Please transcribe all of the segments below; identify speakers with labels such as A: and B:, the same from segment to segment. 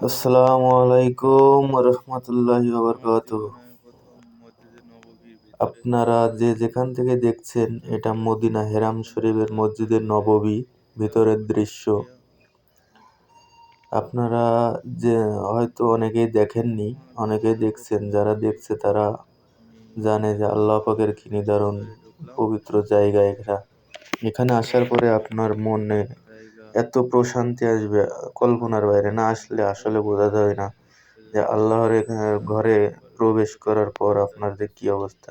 A: আসসালামু আলাইকুম রহমতুল্লাহি বারাকাতুহু। আপনারা যে যেখান থেকে দেখছেন, এটা মদিনা হেরাম শরীফের মসজিদে নববী ভিতরের দৃশ্য। আপনারা যে হয়তো অনেকেই দেখেননি, অনেকেই দেখছেন। যারা দেখছে তারা জানে যে আল্লাহ পাকের কি নিদারুণ পবিত্র জায়গা এটা। এখানে আসার পরে আপনার মনে এত প্রশান্তি আসবে, কল্পনার বাইরে। না আসলে আসলে বোঝা যায় না যে আল্লাহর ঘরে প্রবেশ করার পর আপনার যে কি অবস্থা।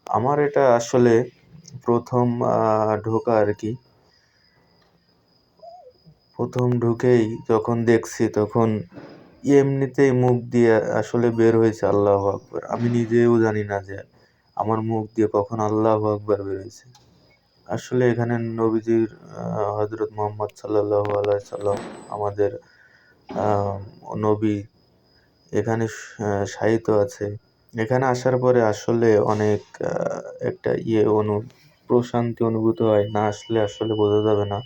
A: আমার এটা আসলে প্রথম ঢোকা আর কি। প্রথম ঢুকেই যখন দেখছি, তখন এমনিতেই মুখ দিয়ে আসলে বের হয়েছে আল্লাহু আকবার। আমি নিজেও জানি না যে আমার মুখ দিয়ে কখন আল্লাহু আকবার বের হয়েছে। আসলে এখানে নবীজির হযরত মুহাম্মদ সাল্লাল্লাহু আলাইহি সাল্লাম, আমাদের নবী এখানে শায়িত আছে। এখানে আসার পরে আসলে অনেক একটা প্রশান্তি অনুভূত হয়। না আসলে আসলে বোঝা যাবে না।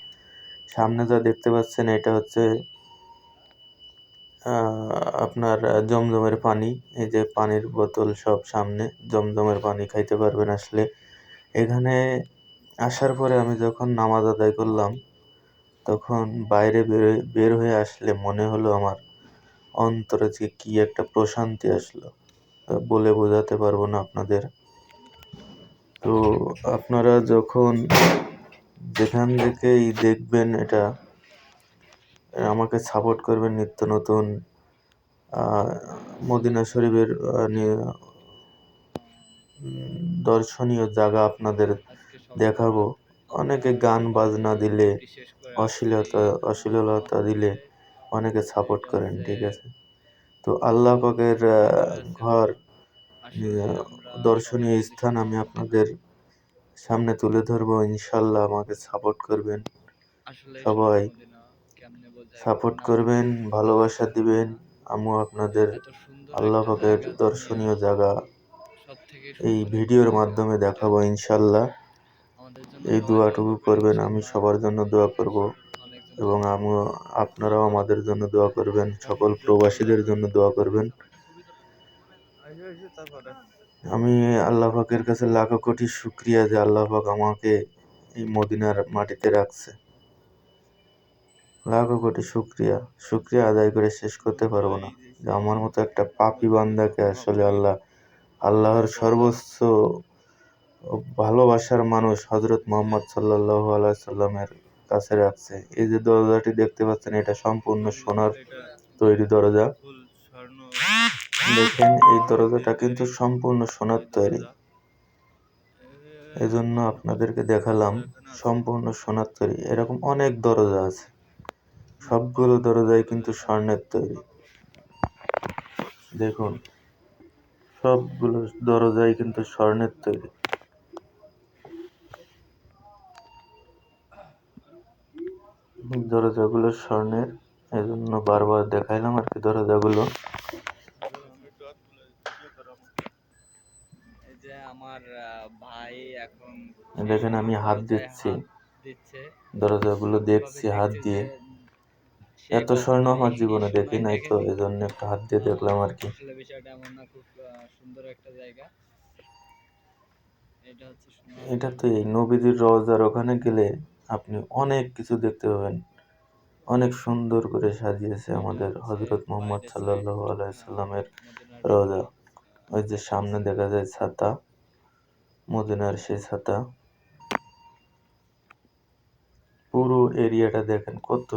A: সামনে যা দেখতে পাচ্ছেন, এটা হচ্ছে আপনার জমজমের পানি। এই যে পানির বোতল সব সামনে, জমজমের পানি খাইতে পারবেন আসলে। এখানে আসার পরে আমি যখন নামাজ আদায় করলাম, তখন বাইরে বের হয়ে আসলে মনে হলো আমার অন্তরে যে কি একটা প্রশান্তি আসলো, বলে বোঝাতে পারবো না আপনাদের। তো আপনারা যখন যেখান থেকেই দেখবেন, এটা আমাকে সাপোর্ট করবেন। নিত্য নতুন মদিনা শরীফের দর্শনীয় জায়গা আপনাদের দেখাবো। অনেকে গান বাজনা দিলে, অশ্লীলতা দিলে অনেকে সাপোর্ট করেন, ঠিক আছে। তো আল্লাহ পাকের ঘর, দর্শনীয় স্থান আমি আপনাদের সামনে তুলে ধরবো। ইনশাল্লাহ আমাকে সাপোর্ট করবেন, সবাই সাপোর্ট করবেন, ভালোবাসা দিবেন। আমিও আপনাদের আল্লাহ পাকের দর্শনীয় জায়গা এই ভিডিওর মাধ্যমে দেখাবো ইনশাল্লাহ। এই দোয়াটুকু করবেন, আমি সবার জন্য দোয়া করব, এবং আপনারাও আমাদের জন্য দোয়া করবেন, সকল প্রবাসীদের জন্য দোয়া করবেন। আমি আল্লাহ পাকের কাছে লাখো কোটি শুকরিয়া যে আল্লাহ পাক আমাকে এই মদিনার মাটিতে রাখছে। লাখো কোটি শুকরিয়া আদায় করে শেষ করতে পারবো না যে আমার মতো একটা পাপী বান্দাকে আসলে আল্লাহর সর্বোচ্চ ভালোবাসার মানুষ হযরত মুহাম্মদ সাল্লাল্লাহু আলাইহি সাল্লামের কাছে রাখছে। এই যে দরজাটি দেখতে পাচ্ছেন, এটা সম্পূর্ণ সোনার তৈরি দরজা। দেখেন, এই দরজাটা কিন্তু সম্পূর্ণ সোনার তৈরি। এজন্য আপনাদেরকে দেখালাম, সম্পূর্ণ সোনার তৈরি। এরকম অনেক দরজা আছে, সবগুলো দরজাই কিন্তু স্বর্ণের তৈরি। দেখুন, সবগুলো দরজাই কিন্তু স্বর্ণের তৈরি। দরজাগুলো স্বর্ণের, এজন্য বারবার দেখাইলাম আর কি দরজাগুলো। দেখেন, আমি হাত দিচ্ছি, দরজাগুলো দেখছি হাত দিয়ে। এত স্বর্ণ আমার জীবনে দেখি নাই, তো এজন্য একটু হাত দিয়ে দেখলাম আর কি। এটা তো এই নবীজির রওজার ওখানে গেলে আপনি অনেক কিছু দেখতে পাবেন। অনেক সুন্দর করে সাজিয়েছে আমাদের হযরত মুহাম্মদ সাল্লাল্লাহু আলাইহি সাল্লামের রওজা। ওই যে সামনে দেখা যায় ছাতা, মদিনার সেই ছাতা। পুরো এরিয়াটা দেখেন কত